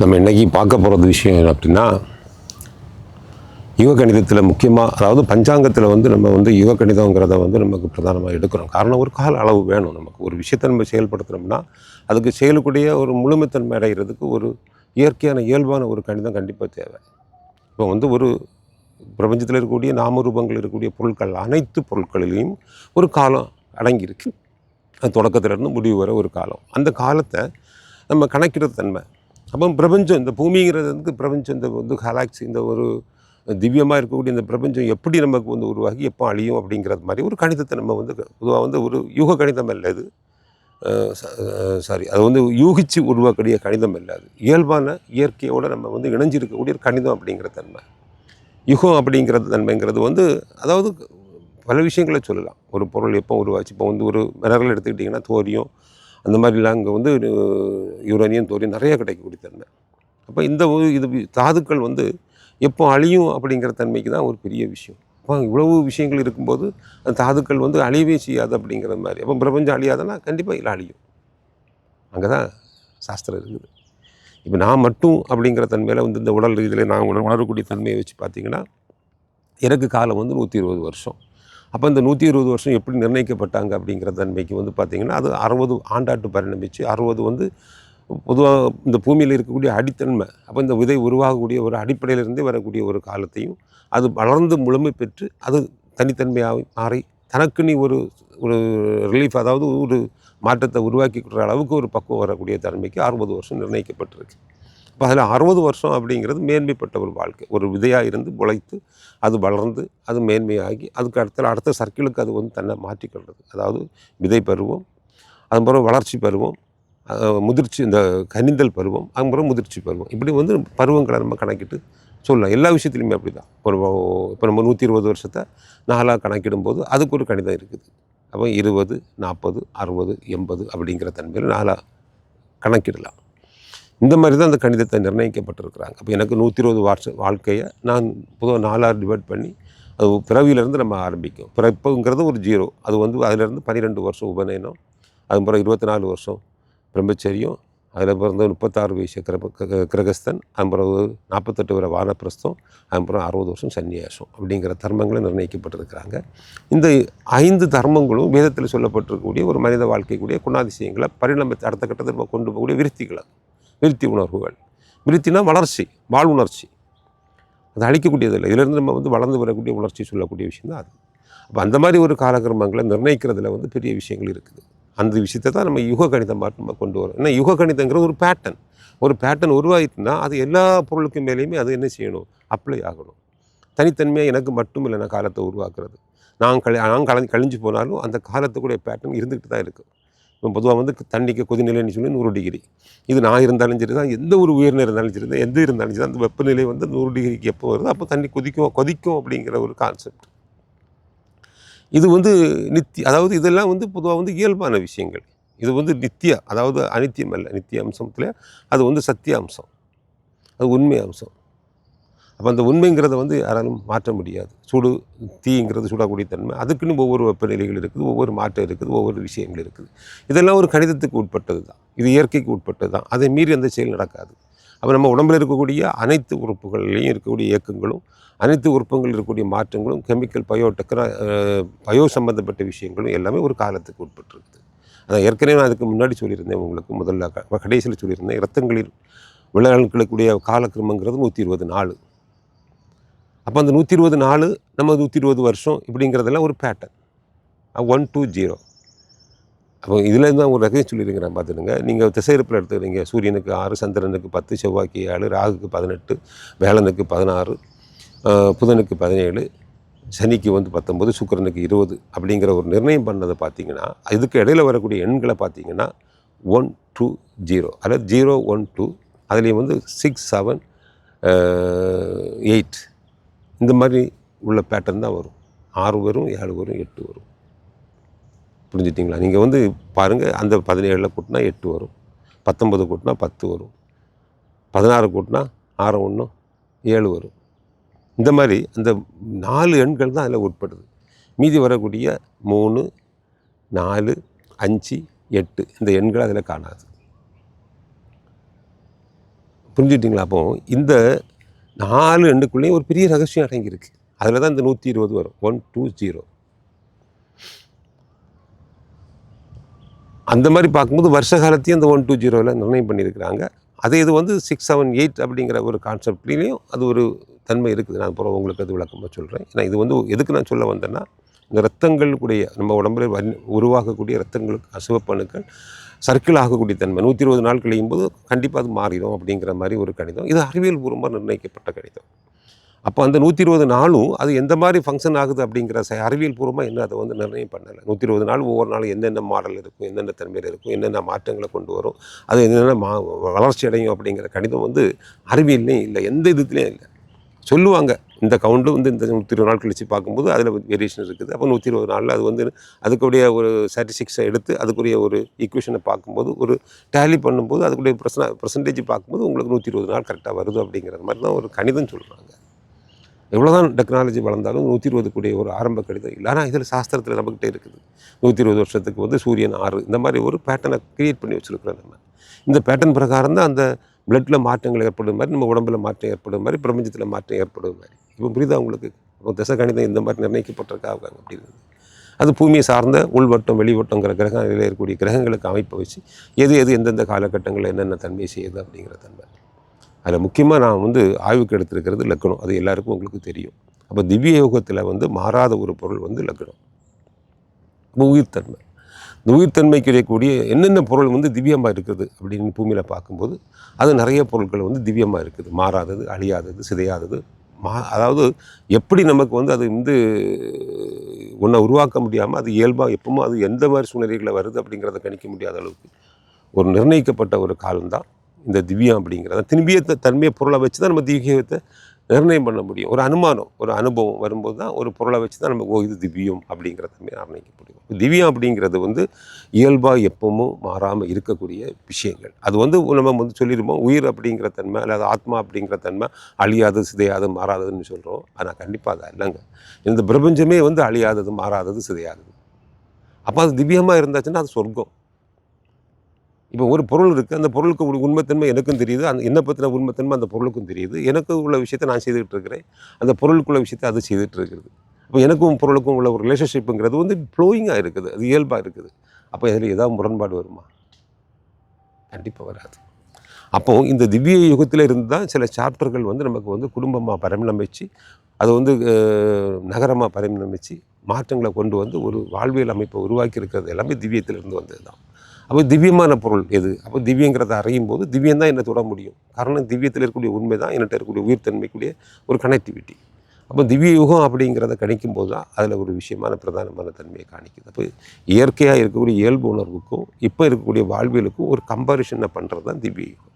நம்ம இன்றைக்கி பார்க்க போகிறது விஷயம் என்ன அப்படின்னா, யுக கணிதத்தில் முக்கியமாக, அதாவது பஞ்சாங்கத்தில் நம்ம யுக கணிதங்கிறத நமக்கு பிரதானமாக எடுக்கிறோம். காரணம், ஒரு கால அளவு வேணும். நமக்கு ஒரு விஷயத்தை நம்ம செயல்படுத்துகிறோம்னா அதுக்கு செயலுக்குடைய ஒரு முழுமைத்தன்மை அடைகிறதுக்கு ஒரு இயற்கையான இயல்பான ஒரு கணிதம் கண்டிப்பாக தேவை. இப்போ ஒரு பிரபஞ்சத்தில் இருக்கக்கூடிய நாமரூபங்கள் இருக்கக்கூடிய பொருட்கள், அனைத்து பொருட்களிலையும் ஒரு காலம் அடங்கியிருக்கு. அது தொடக்கத்திலேருந்து முடிவு வர ஒரு காலம். அந்த காலத்தை நம்ம கணக்கிற தன்மை. அப்போ பிரபஞ்சம், இந்த பூமிங்கிறது பிரபஞ்சம், இந்த கேலாக்ஸி, இந்த ஒரு திவ்யமாக இருக்கக்கூடிய இந்த பிரபஞ்சம் எப்படி நமக்கு உருவாகி எப்போ அழியும் அப்படிங்கிறது மாதிரி ஒரு கணிதத்தை நம்ம பொதுவாக ஒரு யுக கணிதம் அல்ல இது. அது யூகிச்சு உருவாக்கக்கூடிய கணிதம் இல்லை. அது இயல்பான இயற்கையோடு நம்ம இணைஞ்சிருக்கக்கூடிய ஒரு கணிதம் அப்படிங்கிற தன்மை. யுகம் அப்படிங்கிற தன்மைங்கிறது அதாவது பல விஷயங்களை சொல்லலாம். ஒரு பொருள் எப்போ உருவாச்சு, இப்போ ஒரு மினரல் எடுத்துக்கிட்டிங்கன்னா தோரியம், அந்த மாதிரிலாம் அங்கே யுரேனியம், தோரியம் நிறைய கிடைக்கக்கூடிய தன்மை. அப்போ இது தாதுக்கள் எப்போ அழியும் அப்படிங்கிற தன்மைக்கு தான் ஒரு பெரிய விஷயம். அப்போ இவ்வளவு விஷயங்கள் இருக்கும்போது அந்த தாதுக்கள் அழியவே செய்யாது அப்படிங்கிற மாதிரி. அப்போ பிரபஞ்சம் அழியாதுன்னா கண்டிப்பாக இல்லை, அழியும். அங்கே தான் சாஸ்திரம் இருக்குது. இப்போ நான் மட்டும் அப்படிங்கிற தன்மையில் இந்த உடல் ரீதியில் நான் உணரக்கூடிய தன்மையை வச்சு பார்த்திங்கன்னா, எனக்கு காலம் 120 வருஷம். அப்போ இந்த 120 வருஷம் எப்படி நிர்ணயிக்கப்பட்டாங்க அப்படிங்கிற தன்மைக்கு பார்த்திங்கன்னா, அது 60 ஆண்டாட்டு பரிணமிச்சு 60 பொதுவாக இந்த பூமியில் இருக்கக்கூடிய அடித்தன்மை. அப்போ இந்த விதை உருவாகக்கூடிய ஒரு அடிப்படையிலிருந்தே வரக்கூடிய ஒரு காலத்தையும் அது வளர்ந்து முழுமை பெற்று அது தனித்தன்மையாக மாறி தனக்குன்னு ஒரு ஒரு ரிலீஃப், அதாவது ஒரு மாற்றத்தை உருவாக்கி கொடுக்குற அளவுக்கு ஒரு பக்குவம் வரக்கூடிய தன்மைக்கு 60 வருஷம் நிர்ணயிக்கப்பட்டிருக்கு. இப்போ அதில் 60 வருஷம் அப்படிங்கிறது மேன்மைப்பட்ட ஒரு வாழ்க்கை. ஒரு விதையாக இருந்து முளைத்து அது வளர்ந்து அது மேன்மையாகி அதுக்கு அடுத்த சர்க்கிளுக்கு அது தன்னை மாற்றிக்கொள்வது. அதாவது விதை பருவம், அதன் பிறகு வளர்ச்சி பருவம், முதிர்ச்சி, இந்த கனிந்தல் பருவம், அதன் பிறகு முதிர்ச்சி பருவம். இப்படி பருவங்களை நம்ம கணக்கிட்டு சொல்லலாம். எல்லா விஷயத்துலையுமே அப்படி தான். இப்போ நம்ம 120 வருஷத்தை 4ஆக கணக்கிடும்போது அதுக்கு ஒரு கணிதம் இருக்குது. அப்போ 20, 40, 60, 80 அப்படிங்கிற தன்மையில் 4ஆக கணக்கிடலாம். இந்த மாதிரி தான் அந்த கணிதத்தை நிர்ணயிக்கப்பட்டிருக்கிறாங்க. அப்போ எனக்கு 120 வருஷ வாழ்க்கையை நான் பொதுவாக 4ஆக டிவைட் பண்ணி, அது பிறவியிலேருந்து நம்ம ஆரம்பிக்கும். பிறப்புங்கிறது ஒரு 0. அது அதிலேருந்து 12 வருஷம் உபநயனம், அது பிறகு 24 வருஷம் பிரம்மச்சரியம், அதில் பிறந்த 36 வயசு கிரகஸ்தன், அதன் பிறகு 48 வரை வானப்பிரஸ்தம், அதன் பிறகு 60 வருஷம் சன்னியாசம் அப்படிங்கிற தர்மங்களை நிர்ணயிக்கப்பட்டிருக்கிறாங்க. இந்த 5 தர்மங்களும் வேதத்தில் சொல்லப்பட்டிருக்கக்கூடிய ஒரு மனித வாழ்க்கைக்குரிய குணாதிசயங்களை பரிணாமத்தை அடுத்த கட்டத்தில் நம்ம கொண்டு போகக்கூடிய விருத்தி உணர்வுகள். விருத்தினா வளர்ச்சி, வாழ்வுணர்ச்சி. அது அழிக்கக்கூடியதில்லை. இதிலிருந்து நம்ம வளர்ந்து வரக்கூடிய உணர்ச்சி சொல்லக்கூடிய விஷயம் தான் அது. அப்போ அந்த மாதிரி ஒரு காலக்கிரமங்களை நிர்ணயிக்கிறதுல பெரிய விஷயங்கள் இருக்குது. அந்த விஷயத்தை தான் நம்ம யுக கணிதமாக நம்ம கொண்டு வரோம். ஏன்னா யுக கணிதங்கிற ஒரு பேட்டர்ன் உருவாகிட்டுனா அது எல்லா பொருளுக்கு மேலேயுமே அது என்ன செய்யணும், அப்ளை ஆகணும். தனித்தன்மையாக எனக்கு மட்டும் இல்லைன்னா காலத்தை உருவாக்குறது. நான் கழிஞ்சு போனாலும் அந்த காலத்துக்குடைய பேட்டர்ன் இருந்துக்கிட்டு தான் இருக்குது. இப்போ பொதுவாக தண்ணிக்கு கொதிநிலைன்னு சொல்லி 100 டிகிரி. இது நான் இருந்தாலும் சரி தான், எந்த ஒரு உயிரினம் இருந்தாலும் சரி தான், எந்த இருந்தாலும் சரி, அந்த வெப்பநிலை 100 டிகிரிக்கு எப்போ வருது அப்போ தண்ணி கொதிக்கும் அப்படிங்கிற ஒரு கான்செப்ட். இது அதாவது இதெல்லாம் பொதுவாக இயல்பான விஷயங்கள். இது நித்திய, அதாவது அனித்தியம் அல்ல. நித்திய அம்சத்தில் அது சத்திய அம்சம், அது உண்மை அம்சம். அப்போ அந்த உண்மைங்கிறத யாராலும் மாற்ற முடியாது. தீங்கிறது சுடக்கூடிய தன்மை, அதுக்குன்னு ஒவ்வொரு வெப்பநிலைகள் இருக்குது, ஒவ்வொரு மாற்றம் இருக்குது, ஒவ்வொரு விஷயங்கள் இருக்குது. இதெல்லாம் ஒரு கணிதத்துக்கு உட்பட்டது தான், இது இயற்கைக்கு உட்பட்டது தான். அதை மீறி அந்த செயல் நடக்காது. அப்போ நம்ம உடம்பில் இருக்கக்கூடிய அனைத்து உறுப்புகள்லையும் இருக்கக்கூடிய இயக்கங்களும், அனைத்து உறுப்புகளில் இருக்கக்கூடிய மாற்றங்களும், கெமிக்கல் பயோ சம்பந்தப்பட்ட விஷயங்களும் எல்லாமே ஒரு காலத்துக்கு உட்பட்டிருக்குது. அதான் ஏற்கனவே நான் அதுக்கு முன்னாடி சொல்லியிருந்தேன் உங்களுக்கு, முதல்ல கடைசியில் சொல்லியிருந்தேன். இரத்தங்களில் விளையாடுகளுக்குடைய காலக்கிரமங்கிறது 120 நாள். அப்போ அந்த 120 நாள், நம்ம 120 வருஷம் இப்படிங்கிறதெல்லாம் ஒரு பேட்டர்ன். 1 to 0. அப்போ இதில் தான் ஒரு ரகசியம் சொல்லியிருக்கிறேன் பார்த்துடுங்க. நீங்கள் திசையிருப்பில் எடுத்துக்கிறீங்க. சூரியனுக்கு 6, சந்திரனுக்கு 10, செவ்வாய்க்கு 7, ராகுக்கு 18, வேளனுக்கு 16, புதனுக்கு 17, சனிக்கு 19, சுக்கிரனுக்கு 20 அப்படிங்கிற ஒரு நிர்ணயம் பண்ணதை பார்த்தீங்கன்னா, இதுக்கு இடையில் வரக்கூடிய எண்களை பார்த்தீங்கன்னா 1 to 0, அதாவது 0, 1, 2, அதுலேயும் 6, 7, 8 இந்த மாதிரி உள்ள பேட்டர்ன் தான் வரும். 6 வரும், 7 வரும், 8 வரும். புரிஞ்சுட்டிங்களா? நீங்கள் பாருங்கள், அந்த 17 கூட்டினா 8 வரும், 19 கூட்டினா 10 வரும், 16 கூட்டினா 6, 1, 7 வரும். இந்த மாதிரி அந்த 4 எண்கள் தான் அதில் உட்படுது. மீதி வரக்கூடிய 3, 4, 5, 8 இந்த எண்கள் அதில் காணாது. புரிஞ்சுட்டிங்களா? அப்போ இந்த 4 எண்ணுக்குள்ளேயும் ஒரு பெரிய ரகசியம் அடங்கியிருக்கு. அதில் தான் இந்த 120 வரும். 120. அந்த மாதிரி பார்க்கும்போது வருஷ காலத்தையும் அந்த 120ல் நிர்ணயம் பண்ணியிருக்கிறாங்க. அதே இது வந்து 6, 7, 8 அப்படிங்கிற ஒரு கான்செப்ட்லேயும் அது ஒரு தன்மை இருக்குது. நான் அப்புறம் உங்களுக்கு அது விளக்கமாக சொல்கிறேன். ஏன்னா இது வந்து எதுக்கு நான் சொல்ல வந்தேன்னா, இந்த இரத்தங்களுக்குடைய நம்ம உடம்புல உருவாகக்கூடிய இரத்தங்களுக்கு சிவப்பணுக்கள் சர்க்கிள் ஆகக்கூடிய தன்மை 120 நாள் கழியும் போது கண்டிப்பாக அது மாறிடும் அப்படிங்கிற மாதிரி ஒரு கணிதம். இது அறிவியல் பூர்வமாக நிர்ணயிக்கப்பட்ட கணிதம். அப்போ அந்த 120 நாளும் அது எந்த மாதிரி ஃபங்க்ஷன் ஆகுது அப்படிங்கிற அறிவியல் பூர்வமாக என்ன அதை வந்து நிர்ணயம் பண்ணலை. 120 நாள் ஒவ்வொரு நாளும் என்னென்ன மாடல் இருக்கும், என்னென்ன தன்மையில் இருக்கும், என்னென்ன மாற்றங்களை கொண்டு வரும், அது என்னென்ன வளர்ச்சி அடையும் அப்படிங்கிற கணிதம் வந்து அறிவியல்லையும் இல்லை, எந்த இதுலேயும் இல்லை. சொல்லுவாங்க இந்த கவுண்டு வந்து இந்த 120 நாள் கழித்து பார்க்கும்போது அதில் வேரியேஷன் இருக்குது. அப்போ 120 நாளில் அது வந்து அதுக்குடைய ஒரு ஸ்டாட்டிஸ்டிக்ஸை எடுத்து அதுக்குரிய ஒரு ஈக்குவேஷனை பார்க்கும்போது ஒரு டேலி பண்ணும்போது அதுக்குடைய பர்சன்டேஜ் பார்க்கும்போது உங்களுக்கு 120 நாள் கரெக்டாக வருது அப்படிங்கிற மாதிரி தான் ஒரு கணிதம் சொல்கிறாங்க. எவ்வளோதான் டெக்னாலஜி வளர்ந்தாலும் 120 கூடிய ஒரு ஆரம்ப கணிதம் இல்லை. ஆனால் இதில் சாஸ்திரத்தில் நம்மக்கிட்ட இருக்குது. 120 வருஷத்துக்கு வந்து சூரியன் 6 இந்த மாதிரி ஒரு பேட்டர்னை க்ரியேட் பண்ணி வச்சுருக்கிறோம் நம்ம. இந்த பேட்டர்ன் பிரகாரம் தான் அந்த பிளட்டில் மாற்றங்கள் ஏற்படும் மாதிரி, நம்ம உடம்புல மாற்றம் ஏற்படும் மாதிரி, பிரபஞ்சத்தில் மாற்றம் ஏற்படும் மாதிரி. இப்போ புரியுதா உங்களுக்கு? இப்போ திசை கணிதம் இந்த மாதிரி நிர்ணயிக்கப்பட்டிருக்காங்க அப்படின்னு. அது பூமியை சார்ந்த உள்வட்டம் வெளிவட்டங்கிற கிரகம் அதில் இருக்கக்கூடிய கிரகங்களுக்கு அமைப்பை வச்சு எது எந்தெந்த காலகட்டங்களில் என்னென்ன தன்மை செய்யுது அப்படிங்கிற தன்மை. அதில் முக்கியமாக நான் வந்து ஆய்வுக்கு எடுத்திருக்கிறது லக்னம். அது எல்லாருக்கும் உங்களுக்கு தெரியும். அப்போ திவ்ய யோகத்தில் வந்து மாறாத ஒரு பொருள் வந்து லக்னம். உயிர்த்தன்மை. இந்த உயிர்த்தன்மைக்கு இருக்கக்கூடிய என்னென்ன பொருள் வந்து திவ்யமாக இருக்குது அப்படின்னு பூமியில் பார்க்கும்போது அது நிறைய பொருட்கள் வந்து திவ்யமாக இருக்குது. மாறாதது, அழியாதது, சிதையாதது. அதாவது எப்படி நமக்கு வந்து அது வந்து ஒன்றை உருவாக்க முடியாமல் அது இயல்பாக எப்பவுமே அது எந்த மாதிரி சூழ்நிலைகளில் வருது அப்படிங்கிறத கணிக்க முடியாத அளவுக்கு ஒரு நிர்ணயிக்கப்பட்ட ஒரு காலம்தான் இந்த திவ்யம் அப்படிங்கிறத. திவ்யத்தை தன்மையை பொருளை வச்சு தான் நம்ம திவ்யத்தை நிர்ணயம் பண்ண முடியும். ஒரு அனுமானம், ஒரு அனுபவம் வரும்போது தான் ஒரு பொருளை வச்சு தான் நம்ம இது திவ்யம் அப்படிங்கிற தன்மையை நிர்ணயிக்க முடியும். திவ்யம் அப்படிங்கிறது வந்து இயல்பாக எப்பவும் மாறாமல் இருக்கக்கூடிய விஷயங்கள். அது வந்து நம்ம வந்து சொல்லிடுவோம் உயிர் அப்படிங்கிற தன்மை அல்லது ஆத்மா அப்படிங்கிற தன்மை அழியாதது, சிதையாதது, மாறாததுன்னு சொல்கிறோம். ஆனால் கண்டிப்பாக அது இல்லைங்க. இந்த பிரபஞ்சமே வந்து அழியாதது, மாறாதது, சிதையாதது. அப்போ அது திவ்யமாக இருந்தாச்சுன்னா அது சொர்க்கம். இப்போ ஒரு பொருள் இருக்குது, அந்த பொருளுக்கு உண்மைத்தன்மை எனக்கும் தெரியுது, அந்த என்னை பற்றின உண்மைத்தன்மை அந்த பொருளுக்கும் தெரியுது. எனக்கு உள்ள விஷயத்தை நான் செய்துகிட்டு இருக்கிறேன், அந்த பொருளுக்குள்ள விஷயத்தை அது செய்துட்டு இருக்கிறது. அப்போ எனக்கும் பொருளுக்கும் உள்ள ஒரு ரிலேஷன்ஷிப்புங்கிறது வந்து ஃப்ளோயிங்காக இருக்குது, அது இயல்பாக இருக்குது. அப்போ இதில் ஏதாவது முரண்பாடு வருமா? கண்டிப்பாக வராது. அப்போது இந்த திவ்ய யுகத்தில் இருந்து தான் சில சாப்டர்கள் வந்து நமக்கு வந்து குடும்பமாக பரிணமிச்சு, அது வந்து நகரமாக பரிணமிச்சு, மாற்றங்களை கொண்டு வந்து ஒரு வாழ்வியல் அமைப்பை உருவாக்கி இருக்கிறது எல்லாமே திவ்யத்திலிருந்து வந்தது தான். அப்போ திவ்யமான பொருள் எது? அப்போ திவ்யங்கிறத அறியும் போது திவ்யம் தான் என்னை தொட முடியும். காரணம் திவ்யத்தில் இருக்கக்கூடிய உண்மை தான் என்கிட்ட இருக்கக்கூடிய உயிர்த்தன்மைக்குரிய ஒரு கனெக்டிவிட்டி. அப்போ திவ்ய யுகம் அப்படிங்கிறத கணிக்கும் போது தான் அதில் ஒரு விஷயமான பிரதானமான தன்மையை காணிக்குது. அப்போ இயற்கையாக இருக்கக்கூடிய இயல்பு உணர்வுக்கும் இப்போ இருக்கக்கூடிய வாழ்வியலுக்கும் ஒரு கம்பாரிஷனை பண்ணுறது தான் திவ்ய யுகம்.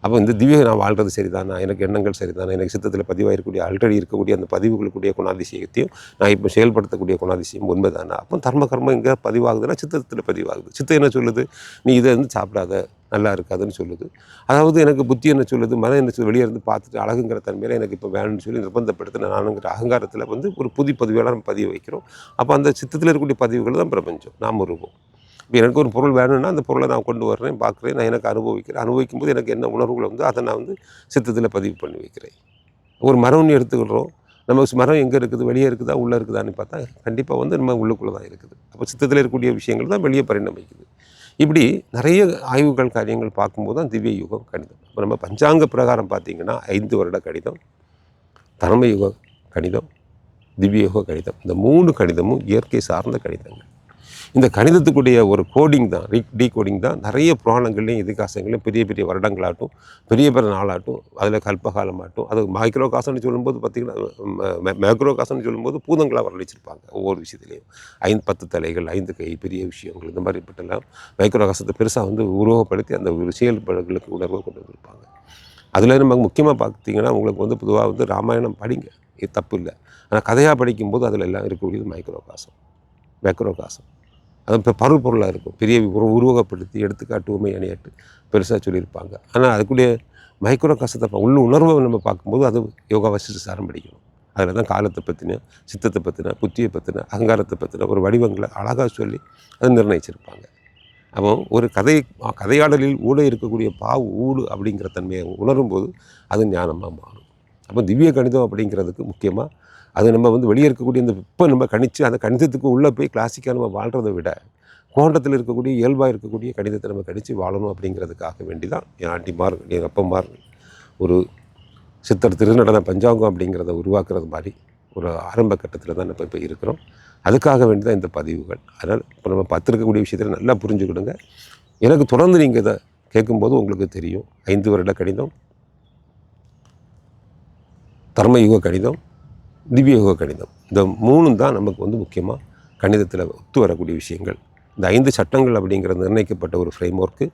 அப்போ இந்த திவ்ய நான் வாழ்கிறது சரிதானா, எனக்கு எண்ணங்கள் சரிதானா, எனக்கு சித்தத்தில் பதிவாக இருக்கக்கூடிய ஆல்ரெடி இருக்கக்கூடிய அந்த பதிவுகளுக்குடைய குணாதிசயத்தையும் நான் இப்போ செயல்படுத்தக்கூடிய குணாதிசயம் உண்மைதானா. அப்போ தர்ம கர்மம் எங்கே பதிவாகுதுன்னா சித்தத்தில் பதிவாகுது. சித்தம் என்ன சொல்லுது? நீ இதை வந்து சாப்பிடாத, நல்லா இருக்காதுன்னு சொல்லுது. அதாவது எனக்கு புத்தி என்ன சொல்லுது? மனம் என்ன சொல்லுது? வெளியே இருந்து பார்த்துட்டு அழகுங்கிற தன்மையில் எனக்கு இப்போ வேணும்னு சொல்லி நிர்பந்தப்படுத்தின நானுங்கிற அகங்காரத்தில் வந்து ஒரு புது பதிவுகளை நம்ம பதிவு வைக்கிறோம். அப்போ அந்த சித்தத்தில் இருக்கக்கூடிய பதிவுகள் தான் பிரபஞ்சம், நாம் உருவம். இப்போ எனக்கு ஒரு பொருள் வேணும்னா அந்த பொருளை நான் கொண்டு வர்றேன், பார்க்குறேன், நான் எனக்கு அனுபவிக்கிறேன். அனுபவிக்கும் போது எனக்கு என்ன உணர்வுகள் வந்து அதை நான் வந்து சித்தத்தில் பதிவு பண்ணி வைக்கிறேன். ஒரு மரம்னு எடுத்துக்கிறோம், நம்ம மரம் எங்கே இருக்குது, வெளியே இருக்குதா உள்ளே இருக்குதான்னு பார்த்தா கண்டிப்பாக வந்து நம்ம உள்ளுக்குள்ளே தான் இருக்குது. அப்போ சித்தத்தில் இருக்கக்கூடிய விஷயங்கள் தான் வெளியே பரிணமிக்குது. இப்படி நிறைய ஆய்வுகள் காரியங்கள் பார்க்கும்போது தான் திவ்ய யுகம் கணிதம். இப்போ நம்ம பஞ்சாங்க பிரகாரம் பார்த்திங்கன்னா 5 வருட கணிதம், தர்ம யுக கணிதம், திவ்ய யுக கணிதம், இந்த 3 கணிதமும் இயற்கை சார்ந்த கணிதங்கள். இந்த கணிதத்துக்குடைய ஒரு கோடிங் தான், டீகோடிங் தான் நிறைய புராணங்கள்லையும் இதிகாசங்களையும் பெரிய பெரிய வருடங்களாகட்டும், பெரிய பெரிய நாளாகட்டும், அதில் கல்பகாலமாகட்டும், அது மைக்ரோ காசம்னு சொல்லும்போது பார்த்திங்கன்னா மேக்ரோ காசம்னு சொல்லும்போது பூதங்களாக வரவழைச்சிருப்பாங்க. ஒவ்வொரு விஷயத்துலையும் 10 தலைகள், 5 கை, பெரிய விஷயங்கள், இந்த மாதிரி பட்டெல்லாம் மைக்ரோ காசத்தை பெருசாக வந்து உருவப்படுத்தி அந்த ஒரு செயல்பாடுகளுக்கு உணர்வை கொண்டு வந்திருப்பாங்க. அதில் நம்ம முக்கியமாக பார்த்திங்கன்னா உங்களுக்கு வந்து பொதுவாக வந்து ராமாயணம் படிங்க, இது தப்பு இல்லை. ஆனால் கதையாக படிக்கும்போது அதில் எல்லாம் இருக்கக்கூடியது மைக்ரோ காசம், மேக்ரோ காசம். அது இப்போ பருப்பொருளாக இருக்கும், பெரிய உருவகப்படுத்தி எடுத்துக்காட்டு உண்மை அணியாட்டு பெருசாக சொல்லியிருப்பாங்க. ஆனால் அதுக்குள்ளே மைக்ரோ காசத்தை உள்ள உணர்வை நம்ம பார்க்கும்போது அது யோகா வசிட்டு சாரம் படிக்கணும். அதில் தான் காலத்தை பற்றின, சித்தத்தை பற்றின, புத்தியை பற்றின, அகங்காரத்தை பற்றின ஒரு வடிவங்களை அழகாக சொல்லி அதை நிர்ணயிச்சிருப்பாங்க. அப்போ ஒரு கதையாடலில் ஊட இருக்கக்கூடிய ஊடு அப்படிங்கிற தன்மையை உணரும்போது அது ஞானமாக மாறும். அப்போ திவ்ய கணிதம் அப்படிங்கிறதுக்கு முக்கியமாக அது நம்ம வந்து வெளியே இருக்கக்கூடிய இந்த இப்போ நம்ம கணித்து அந்த கணிதத்துக்கு உள்ளே போய் கிளாசிக்காக நம்ம வாழ்கிறத விட கோண்டத்தில் இருக்கக்கூடிய இயல்பாக இருக்கக்கூடிய கணிதத்தை நம்ம கணித்து வாழணும் அப்படிங்கிறதுக்காக வேண்டி தான் என் ஆண்டிமார் எங்கள் அப்பமார் ஒரு சித்தர் திருநடன பஞ்சாங்கம் அப்படிங்கிறத உருவாக்குறது மாதிரி ஒரு ஆரம்ப கட்டத்தில் தான் நம்ம இப்போ இருக்கிறோம். அதுக்காக வேண்டி தான் இந்த பதிவுகள். அதனால் இப்போ நம்ம பார்த்துருக்கக்கூடிய விஷயத்தில் நல்லா புரிஞ்சுக்கிடுங்க. எனக்கு தொடர்ந்து நீங்கள் இதை கேட்கும்போது உங்களுக்கு தெரியும் 5 வருட கணிதம், தர்மயுக கணிதம், திவ்யயுக கணிதம், இந்த 3 தான் நமக்கு வந்து முக்கியமாக கணிதத்தில் ஒத்து வரக்கூடிய விஷயங்கள். இந்த 5 சட்டங்கள் அப்படிங்கிறது நிர்ணயிக்கப்பட்ட ஒரு ஃப்ரேம் ஒர்க்கு.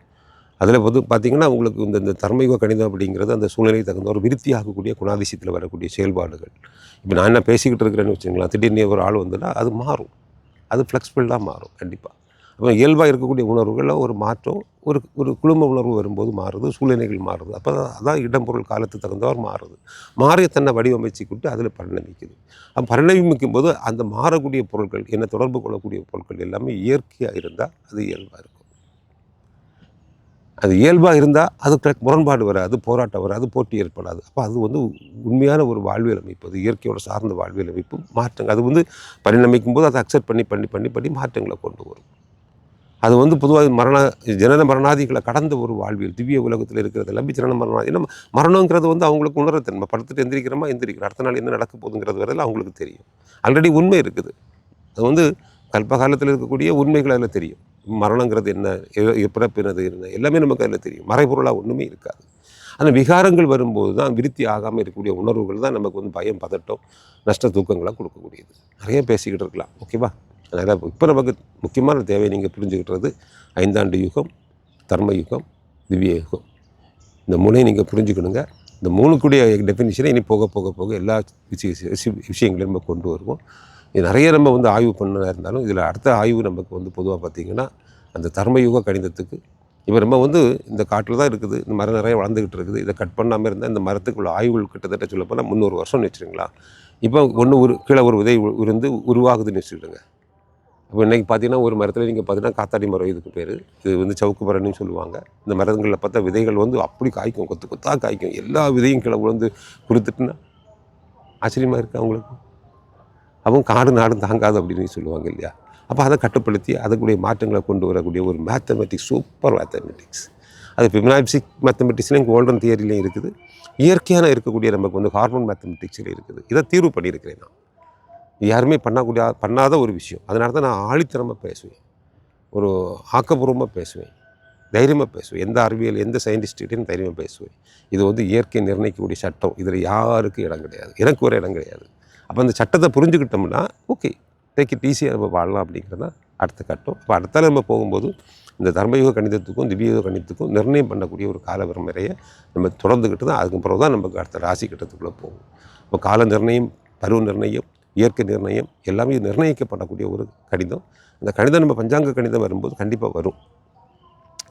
அதில் வந்து பார்த்திங்கன்னா உங்களுக்கு இந்த தர்மயுக கணிதம் அப்படிங்கிறது அந்த சூழ்நிலைக்கு தகுந்த ஒரு விருத்தி ஆகக்கூடிய குணாதிசயத்தில் வரக்கூடிய செயல்பாடுகள். இப்போ நான் என்ன பேசிக்கிட்டு இருக்கிறேன்னு வச்சுங்களேன், திடீர்னு ஒரு ஆள் வந்துன்னா அது மாறும், அது ஃப்ளெக்சிபிளாக மாறும் கண்டிப்பாக. அப்போ இயல்பாக இருக்கக்கூடிய உணர்வுகளில் ஒரு மாற்றம், ஒரு குழும உணர்வு வரும்போது மாறுது, சூழ்நிலைகள் மாறுது. அப்போ அதான் இடம் பொருள் காலத்துக்கு தகுந்தவாறு மாறுது. மாறிய தன்னை வடிவமைச்சிக்கிட்டு அதில் பரிணமிக்குது. அப்போ பரிணமிக்கும் போது அந்த மாறக்கூடிய பொருட்கள் என்ன தொடர்பு கொள்ளக்கூடிய பொருட்கள் எல்லாமே இயற்கையாக இருந்தால் அது இயல்பாக இருக்கும். அது இயல்பாக இருந்தால் அது முரண்பாடு வராது, போராட்டம் வராது, போட்டி ஏற்படாது. அப்போ அது வந்து உண்மையான ஒரு வாழ்வியல் அமைப்பு, அது இயற்கையோட சார்ந்த வாழ்வியல் அமைப்பு. மாற்றங்கள் அது வந்து பரிணமிக்கும் போது அதை அக்செப்ட் பண்ணி மாற்றங்களை கொண்டு வரும். அது வந்து பொதுவாக ஜனன மரணாதிகளை கடந்த ஒரு வாழ்வியல். திவ்ய உலகத்தில் இருக்கிறது எல்லாமே ஜனன மரணாதி. ஏன்னா மரணங்கிறது வந்து அவங்களுக்கு உணரத்தன்மை. படுத்துட்டு எந்திரிக்கிறோம், அடுத்த நாள் என்ன நடக்க போகுதுங்கிறது வரையில் அவங்களுக்கு தெரியும். ஆல்ரெடி உண்மை இருக்குது. அது வந்து கல்பகாலத்தில் இருக்கக்கூடிய உண்மைகள் அதில் தெரியும். மரணங்கிறது என்ன, பிறப்பினது என்ன, எல்லாமே நமக்கு அதில் தெரியும். மறைபொருளாக ஒன்றுமே இருக்காது. அந்த விகாரங்கள் வரும்போது தான் விருத்தி ஆகாமல் இருக்கக்கூடிய உணர்வுகள் தான் நமக்கு வந்து பயம், பதட்டம், நஷ்ட தூக்கங்களாக கொடுக்கக்கூடியது. நிறைய பேசிக்கிட்டு இருக்கலாம், ஓகேவா? அதனால் இப்போ நமக்கு முக்கியமான தேவை நீங்கள் புரிஞ்சுக்கிட்டுறது 5 ஆண்டு யுகம், தர்ம யுகம், திவ்ய யுகம். இந்த 3ஐயும் நீங்கள் புரிஞ்சுக்கணுங்க. இந்த 3 கூடிய டெஃபினிஷனை இனி போக போக போக எல்லா விஷயங்களையும் நம்ம கொண்டு வருவோம். இது நிறைய நம்ம வந்து ஆய்வு பண்ண இருந்தாலும் இதில் அடுத்த ஆய்வு நமக்கு வந்து பொதுவாக பார்த்திங்கன்னா அந்த தர்மயுக கணிதத்துக்கு இப்போ நம்ம வந்து இந்த காட்டில் தான் இருக்குது, இந்த மரம் நிறைய வளர்ந்துக்கிட்டு இருக்குது. இதை கட் பண்ணாமல் இருந்தால் இந்த மரத்துக்குள்ள ஆய்வுகள் கிட்டத்தட்ட சொல்லப்போனால் 300 வருஷம்னு வச்சுருங்களா. இப்போ கீழே ஒரு விதை இருந்து உருவாகுதுன்னு வச்சுக்கிடுங்க. இப்போ இன்றைக்கி பார்த்தீங்கன்னா ஒரு மரத்தில் நீங்கள் பார்த்தீங்கன்னா காத்தாடி மரம் இதுக்கு பேர். இது வந்து சவுக்கு மரம்னு சொல்லுவாங்க. இந்த மரங்களில் பார்த்தா விதைகள் வந்து அப்படி காய்க்கும், கொத்து கொத்தாக காய்க்கும். எல்லா விதையும் கீழே விழுந்து கொடுத்துட்டுன்னா ஆச்சரியமாக இருக்குது அவங்களுக்கு. அவங்க காடு நாடும் தாங்காது அப்படின்னு சொல்லுவாங்க இல்லையா. அப்போ அதை கட்டுப்படுத்தி அதுக்குடைய மாற்றங்களை கொண்டு வரக்கூடிய ஒரு மேத்தமெட்டிக்ஸ், சூப்பர் மேத்தமெட்டிக்ஸ். அது ஃபினான்சிக் மேத்தமெட்டிக்ஸ்லேயும் கோல்டன் தியரிலையும் இருக்குது. இயற்கையான இருக்கக்கூடிய நமக்கு வந்து ஹார்மோன் மேத்தமெட்டிக்ஸில் இருக்குது. இதை தீர்வு பண்ணியிருக்கிறேன் நான். யாருமே பண்ணாத ஒரு விஷயம். அதனால தான் நான் ஆழித்தரமாக பேசுவேன், ஒரு ஆக்கப்பூர்வமாக பேசுவேன், தைரியமாக பேசுவேன். எந்த அறிவியல் எந்த சயின்டிஸ்ட்கிட்டையும் தைரியமாக பேசுவேன். இது வந்து இயற்கை நிர்ணயிக்கக்கூடிய சட்டம். இதில் யாருக்கும் இடம் கிடையாது, எனக்கு ஒரு இடம் கிடையாது. அப்போ அந்த சட்டத்தை புரிஞ்சுக்கிட்டோம்னா ஓகே, டேக் இட் ஈஸியாக நம்ம வாழலாம் அப்படிங்கிறது தான் அடுத்த கட்டம். அப்போ அடுத்தால நம்ம போகும்போது இந்த தர்மயுக கணிதத்துக்கும் திவ்யயுக கணிதத்துக்கும் நிர்ணயம் பண்ணக்கூடிய ஒரு கால வரைமுறையை நம்ம தொடர்ந்துக்கிட்டு தான் அதுக்கப்புறம் தான் நமக்கு அடுத்த ராசி கட்டத்துக்குள்ளே போகும். இப்போ கால நிர்ணயம், பருவ நிர்ணயம், இயற்கை நிர்ணயம் எல்லாமே நிர்ணயிக்கப்படக்கூடிய ஒரு கணிதம். அந்த கணிதம் நம்ம பஞ்சாங்க கணிதம் வரும்போது கண்டிப்பாக வரும்.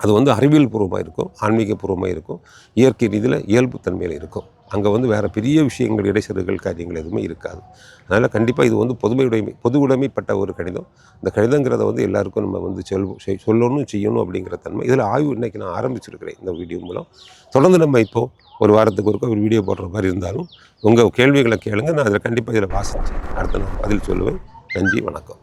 அது வந்து அறிவியல் பூர்வமாக இருக்கும், ஆன்மீக பூர்வமாக இருக்கும், இயற்கை ரீதியில் இயல்பு தன்மையில் இருக்கும். அங்கே வந்து வேறு பெரிய விஷயங்கள், இடைச்சல்கள், காரியங்கள் எதுவுமே இருக்காது. அதனால் கண்டிப்பாக இது வந்து பொது உடைமைப்பட்ட ஒரு கணிதம். இந்த கணிதங்கிறத வந்து எல்லாருக்கும் நம்ம வந்து சொல்லணும், செய்யணும் அப்படிங்கிற தன்மை. இதில் ஆய்வு இன்றைக்கி நான் ஆரம்பிச்சிருக்கிறேன் இந்த வீடியோ மூலம். தொடர்ந்து நம்ம இப்போது ஒரு வாரத்துக்கு ஒருக்கா ஒரு வீடியோ போடுற மாதிரி இருந்தாலும் உங்கள் கேள்விகளை கேளுங்க. நான் அதில் கண்டிப்பாக இதில் வாசித்து அடுத்த நான் பதில் சொல்லுவேன். நன்றி, வணக்கம்.